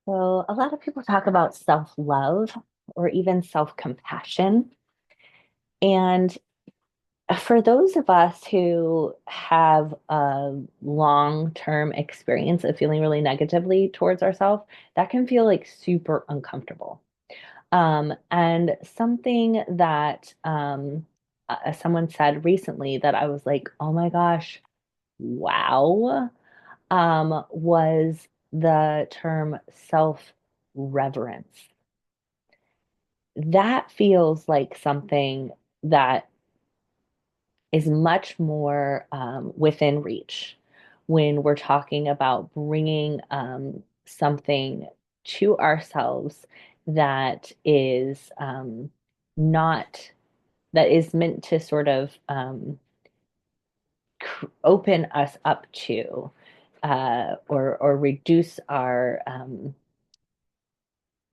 So, a lot of people talk about self-love or even self-compassion. And for those of us who have a long-term experience of feeling really negatively towards ourselves, that can feel like super uncomfortable. And something that someone said recently that I was like, oh my gosh, wow, was the term self-reverence. That feels like something that is much more within reach when we're talking about bringing something to ourselves that is not, that is meant to sort of open us up to or reduce our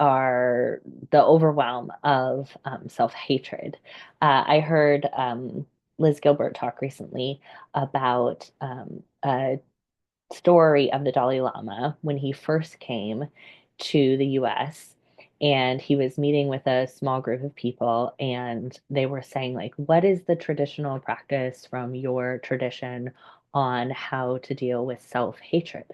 the overwhelm of self-hatred. I heard Liz Gilbert talk recently about a story of the Dalai Lama when he first came to the US, and he was meeting with a small group of people, and they were saying like, what is the traditional practice from your tradition on how to deal with self-hatred?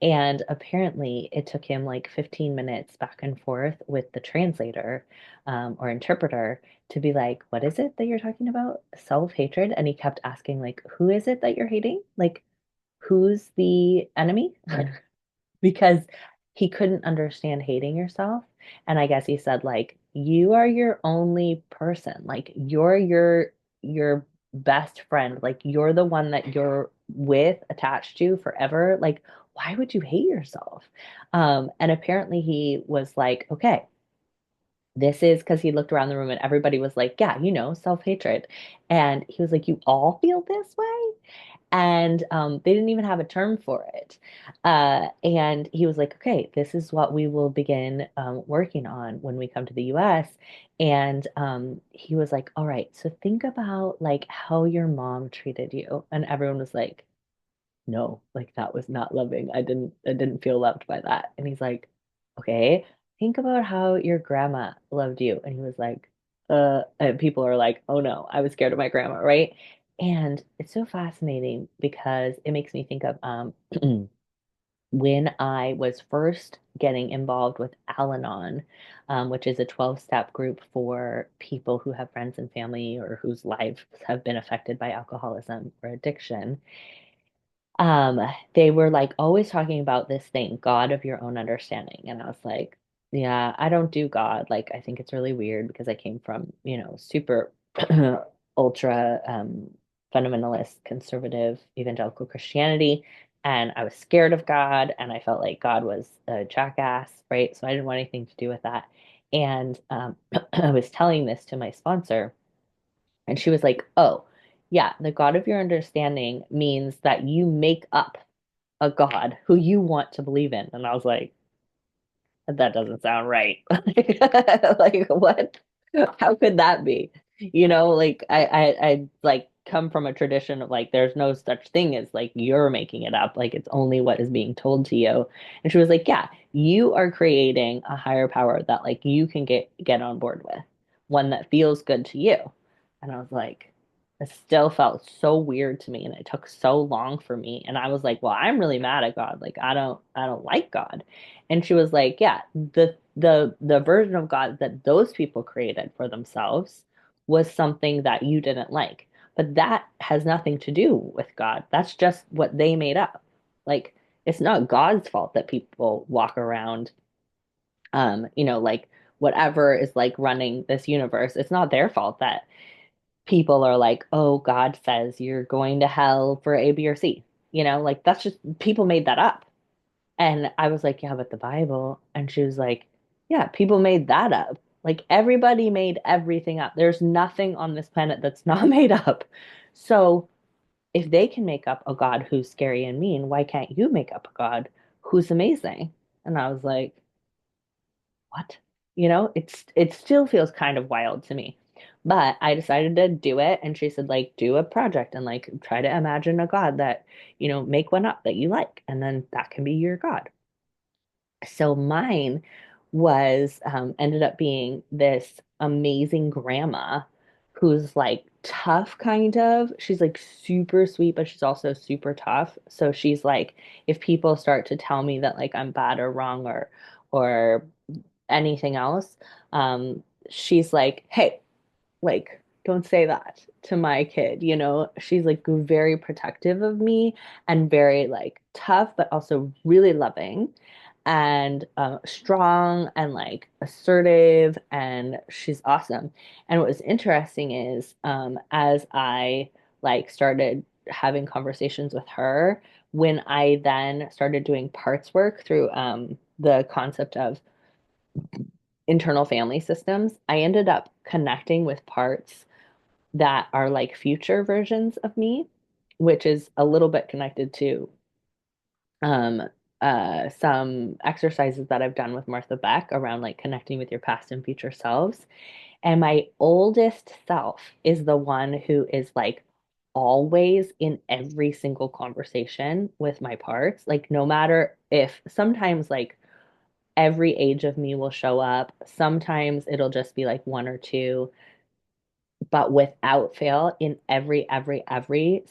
And apparently, it took him like 15 minutes back and forth with the translator or interpreter to be like, what is it that you're talking about? Self-hatred? And he kept asking, like, who is it that you're hating? Like, who's the enemy? Because he couldn't understand hating yourself. And I guess he said, like, you are your only person. Like, you're your best friend. Like, you're the one that you're with, attached to forever. Like, why would you hate yourself? And apparently he was like, okay, this is because he looked around the room and everybody was like, yeah, self-hatred. And he was like, you all feel this way? And they didn't even have a term for it. And he was like, okay, this is what we will begin working on when we come to the US. And he was like, all right, so think about like how your mom treated you. And everyone was like, no, like that was not loving. I didn't feel loved by that. And he's like, okay, think about how your grandma loved you. And he was like, and people are like, oh no, I was scared of my grandma, right? And it's so fascinating because it makes me think of when I was first getting involved with Al-Anon, which is a 12-step group for people who have friends and family or whose lives have been affected by alcoholism or addiction. um, they were like always talking about this thing, God of your own understanding. And I was like, yeah, I don't do God. Like, I think it's really weird because I came from, super ultra fundamentalist, conservative, evangelical Christianity. And I was scared of God, and I felt like God was a jackass, right? So I didn't want anything to do with that. And I was telling this to my sponsor, and she was like, oh, yeah, the God of your understanding means that you make up a God who you want to believe in. And I was like, that doesn't sound right. Like, what? How could that be? Like I like come from a tradition of like there's no such thing as like you're making it up. Like it's only what is being told to you. And she was like, yeah, you are creating a higher power that like you can get on board with, one that feels good to you. And I was like, it still felt so weird to me, and it took so long for me. And I was like, well, I'm really mad at God. Like I don't like God. And she was like, yeah, the version of God that those people created for themselves was something that you didn't like. But that has nothing to do with God. That's just what they made up. Like it's not God's fault that people walk around like whatever is like running this universe. It's not their fault that people are like, "Oh, God says you're going to hell for A, B, or C." Like that's just people made that up. And I was like, yeah, but the Bible. And she was like, yeah, people made that up. Like everybody made everything up. There's nothing on this planet that's not made up. So if they can make up a God who's scary and mean, why can't you make up a God who's amazing? And I was like, what? It still feels kind of wild to me. But I decided to do it, and she said, like, do a project and like try to imagine a God that, make one up that you like, and then that can be your God. So mine was ended up being this amazing grandma who's like tough kind of. She's like super sweet, but she's also super tough. So she's like, if people start to tell me that like I'm bad or wrong or anything else, she's like, hey, like don't say that to my kid, you know. She's like very protective of me and very like tough but also really loving and strong and like assertive, and she's awesome. And what was interesting is as I like started having conversations with her, when I then started doing parts work through the concept of internal family systems, I ended up connecting with parts that are like future versions of me, which is a little bit connected to um, some exercises that I've done with Martha Beck around like connecting with your past and future selves. And my oldest self is the one who is like always in every single conversation with my parts. Like, no matter if sometimes like every age of me will show up, sometimes it'll just be like one or two, but without fail, in every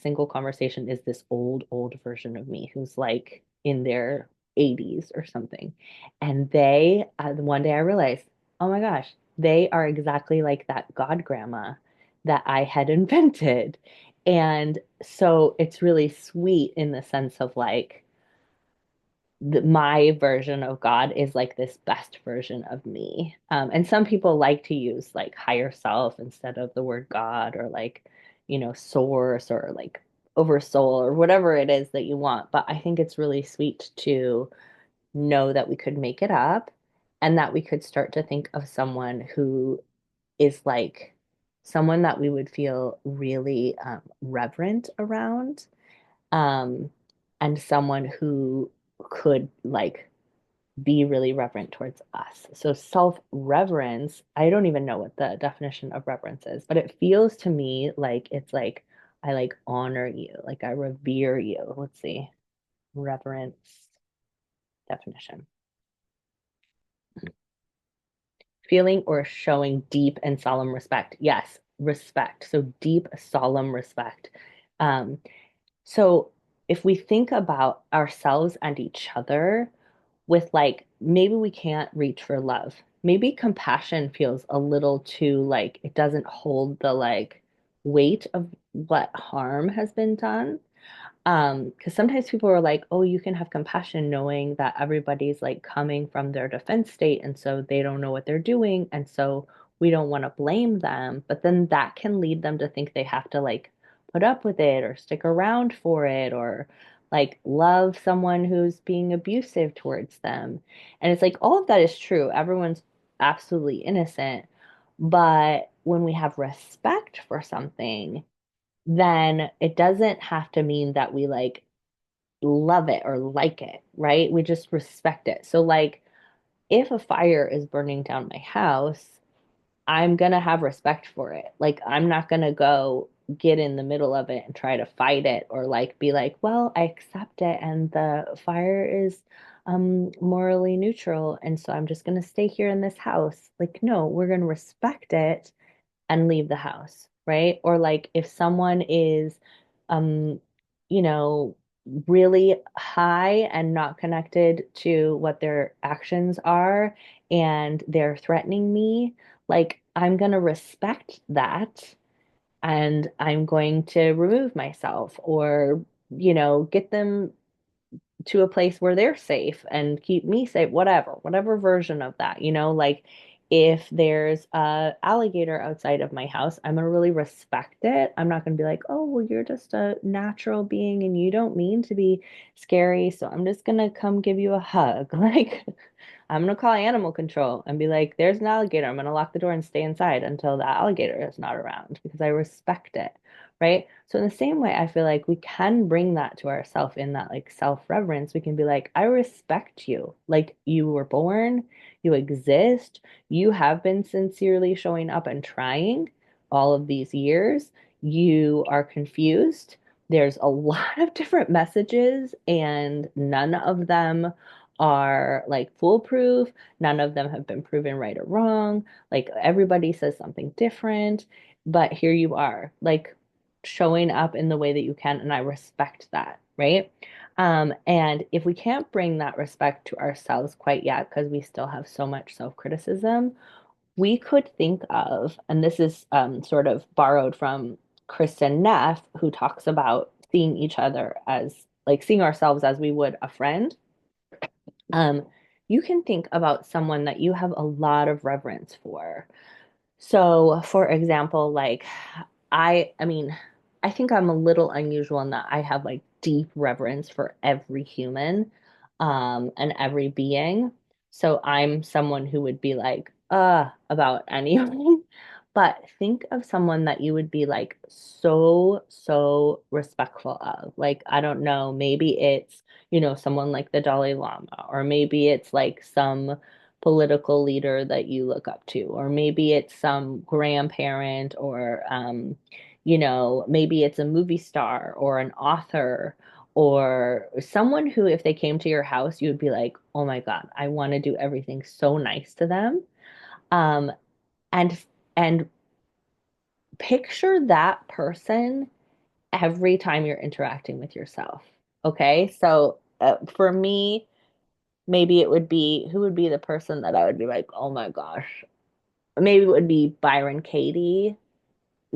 single conversation is this old version of me who's like in their 80s or something. And they, one day I realized, oh my gosh, they are exactly like that God grandma that I had invented. And so it's really sweet in the sense of like, my version of God is like this best version of me. And some people like to use like higher self instead of the word God, or like, you know, source, or like oversoul, or whatever it is that you want. But I think it's really sweet to know that we could make it up and that we could start to think of someone who is like someone that we would feel really reverent around, um, and someone who could like be really reverent towards us. So self-reverence, I don't even know what the definition of reverence is, but it feels to me like it's like I like honor you, like I revere you. Let's see. Reverence definition. Feeling or showing deep and solemn respect. Yes, respect. So deep, solemn respect. Um, so if we think about ourselves and each other, with like maybe we can't reach for love. Maybe compassion feels a little too like it doesn't hold the like weight of what harm has been done. Because sometimes people are like, oh, you can have compassion knowing that everybody's like coming from their defense state, and so they don't know what they're doing, and so we don't want to blame them. But then that can lead them to think they have to like put up with it or stick around for it, or like love someone who's being abusive towards them. And it's like all of that is true. Everyone's absolutely innocent. But when we have respect for something, then it doesn't have to mean that we like love it or like it, right? We just respect it. So, like, if a fire is burning down my house, I'm gonna have respect for it. Like, I'm not gonna go get in the middle of it and try to fight it, or like be like, well, I accept it and the fire is morally neutral, and so I'm just gonna stay here in this house. Like, no, we're gonna respect it and leave the house, right? Or like if someone is, um, you know, really high and not connected to what their actions are, and they're threatening me, like I'm gonna respect that and I'm going to remove myself, or, you know, get them to a place where they're safe and keep me safe, whatever version of that, you know, like if there's a alligator outside of my house, I'm gonna really respect it. I'm not gonna be like, oh, well, you're just a natural being and you don't mean to be scary, so I'm just gonna come give you a hug. Like, I'm gonna call animal control and be like, there's an alligator. I'm gonna lock the door and stay inside until the alligator is not around because I respect it, right? So in the same way, I feel like we can bring that to ourselves in that like self-reverence. We can be like, I respect you. Like you were born, you exist, you have been sincerely showing up and trying all of these years. You are confused. There's a lot of different messages, and none of them are like foolproof. None of them have been proven right or wrong. Like everybody says something different, but here you are, like showing up in the way that you can, and I respect that, right? And if we can't bring that respect to ourselves quite yet, because we still have so much self-criticism, we could think of, and this is sort of borrowed from Kristen Neff, who talks about seeing each other as like seeing ourselves as we would a friend. Um, you can think about someone that you have a lot of reverence for. So, for example, like I mean, I think I'm a little unusual in that I have like deep reverence for every human, and every being. So I'm someone who would be like, about anyone. But think of someone that you would be like so, so respectful of. Like, I don't know, maybe it's, someone like the Dalai Lama, or maybe it's like some political leader that you look up to, or maybe it's some grandparent, or maybe it's a movie star or an author or someone who, if they came to your house, you would be like, oh my God, I want to do everything so nice to them. Um, and and picture that person every time you're interacting with yourself. Okay, so for me, maybe it would be who would be the person that I would be like, oh my gosh, maybe it would be Byron Katie.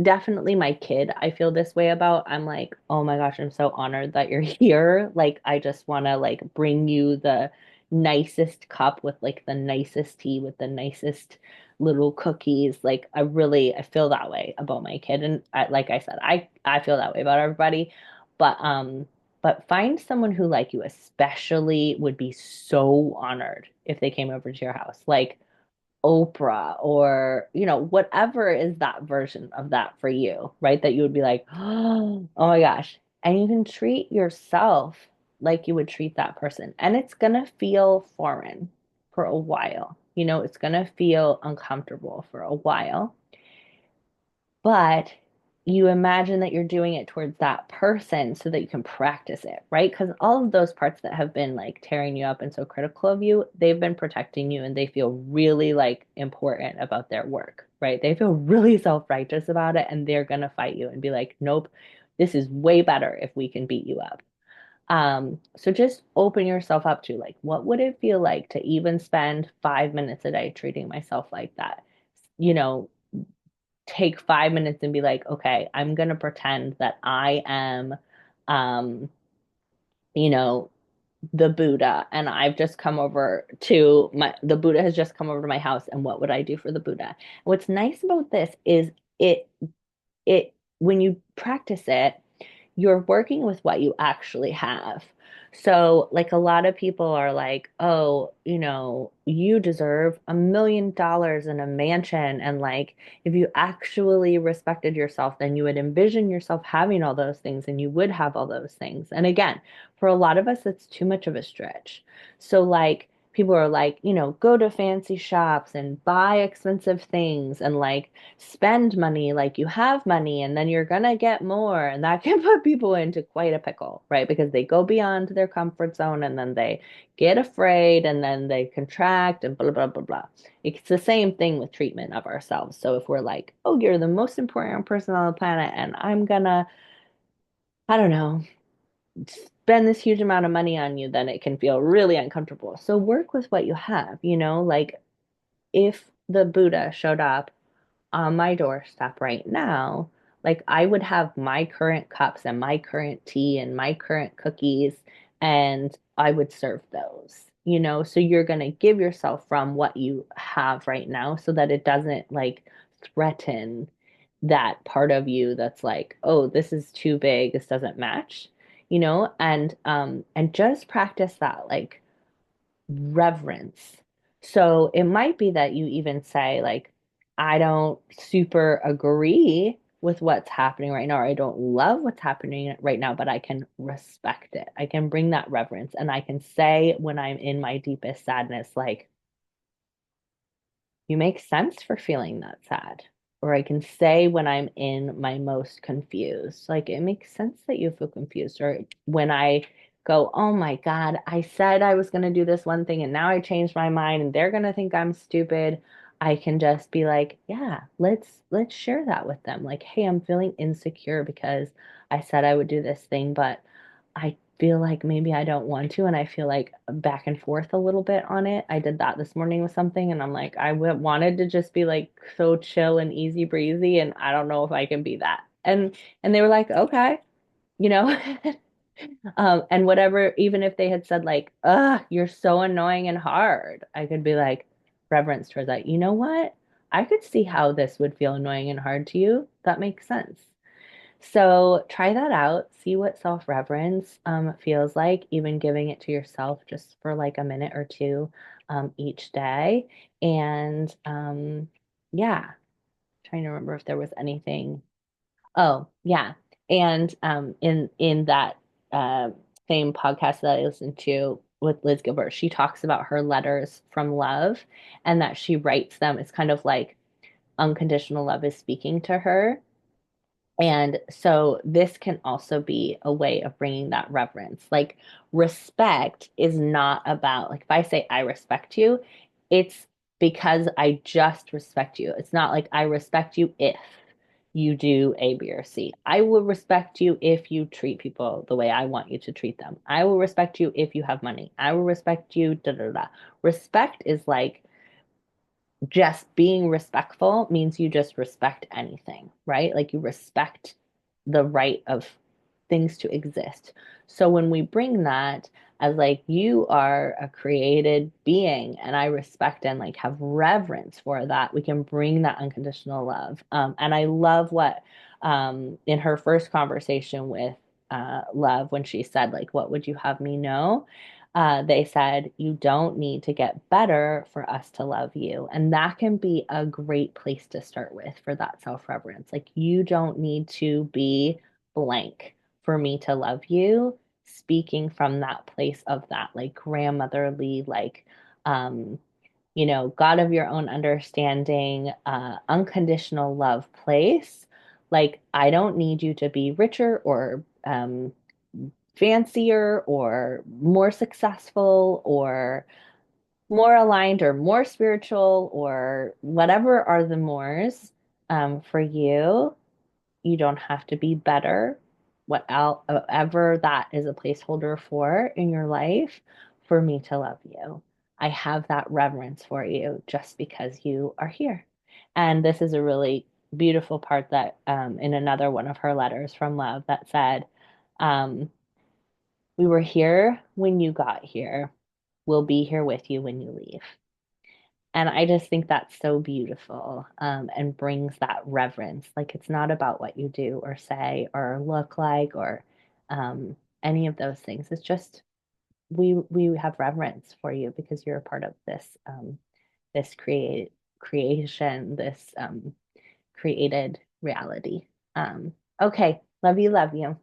Definitely my kid, I feel this way about. I'm like, oh my gosh, I'm so honored that you're here. Like, I just want to like bring you the nicest cup with like the nicest tea with the nicest little cookies. Like, I feel that way about my kid. And like I said, I feel that way about everybody. But find someone who like you especially would be so honored if they came over to your house. Like Oprah, or whatever is that version of that for you, right? That you would be like, oh my gosh. And you can treat yourself like you would treat that person. And it's gonna feel foreign for a while. It's gonna feel uncomfortable for a while, but you imagine that you're doing it towards that person so that you can practice it, right? Because all of those parts that have been like tearing you up and so critical of you, they've been protecting you, and they feel really like important about their work, right? They feel really self-righteous about it, and they're gonna fight you and be like, nope, this is way better if we can beat you up. So just open yourself up to like, what would it feel like to even spend 5 minutes a day treating myself like that? You know, take 5 minutes and be like, okay, I'm gonna pretend that I am, um, you know, the Buddha, and the Buddha has just come over to my house, and what would I do for the Buddha? And what's nice about this is it when you practice it, you're working with what you actually have. So, like, a lot of people are like, oh, you deserve $1 million in a mansion. And, like, if you actually respected yourself, then you would envision yourself having all those things, and you would have all those things. And again, for a lot of us, it's too much of a stretch. So, like, people are like, go to fancy shops and buy expensive things, and like spend money like you have money, and then you're gonna get more. And that can put people into quite a pickle, right? Because they go beyond their comfort zone, and then they get afraid, and then they contract, and blah, blah, blah, blah. It's the same thing with treatment of ourselves. So if we're like, oh, you're the most important person on the planet, and I'm gonna, I don't know, spend this huge amount of money on you, then it can feel really uncomfortable. So work with what you have, like if the Buddha showed up on my doorstep right now, like I would have my current cups and my current tea and my current cookies, and I would serve those. So you're going to give yourself from what you have right now so that it doesn't like threaten that part of you that's like, oh, this is too big, this doesn't match, and just practice that like reverence. So it might be that you even say, like, I don't super agree with what's happening right now, or I don't love what's happening right now, but I can respect it. I can bring that reverence, and I can say when I'm in my deepest sadness, like, you make sense for feeling that sad. Or I can say when I'm in my most confused, like, it makes sense that you feel confused. Or when I go, oh my God, I said I was going to do this one thing and now I changed my mind and they're going to think I'm stupid. I can just be like, yeah, let's share that with them. Like, hey, I'm feeling insecure because I said I would do this thing, but I feel like maybe I don't want to, and I feel like back and forth a little bit on it. I did that this morning with something, and I'm like, wanted to just be like so chill and easy breezy, and I don't know if I can be that. And they were like, okay, you know. And whatever, even if they had said like, ugh, you're so annoying and hard, I could be like, reverence towards that. You know what? I could see how this would feel annoying and hard to you. That makes sense. So try that out. See what self-reverence feels like, even giving it to yourself just for like a minute or two each day. And yeah, trying to remember if there was anything. Oh, yeah. And in that uh, same podcast that I listened to with Liz Gilbert, she talks about her letters from love and that she writes them. It's kind of like unconditional love is speaking to her. And so this can also be a way of bringing that reverence. Like respect is not about, like, if I say I respect you, it's because I just respect you. It's not like I respect you if you do A, B, or C. I will respect you if you treat people the way I want you to treat them. I will respect you if you have money. I will respect you, da da da. Respect is like just being respectful means you just respect anything, right? Like you respect the right of things to exist. So when we bring that as like you are a created being and I respect and like have reverence for that, we can bring that unconditional love. And I love what in her first conversation with Love when she said like, "What would you have me know?" They said, you don't need to get better for us to love you. And that can be a great place to start with for that self reverence. Like, you don't need to be blank for me to love you. Speaking from that place of that, like, grandmotherly, like, um, God of your own understanding, unconditional love place. Like, I don't need you to be richer or fancier or more successful or more aligned or more spiritual or whatever are the mores for you. You don't have to be better, whatever that is a placeholder for in your life, for me to love you. I have that reverence for you just because you are here. And this is a really beautiful part that in another one of her letters from Love that said, um, we were here when you got here. We'll be here with you when you leave. And I just think that's so beautiful and brings that reverence. Like it's not about what you do or say or look like or um, any of those things. It's just we have reverence for you because you're a part of this creation, this created reality. Okay, love you, love you.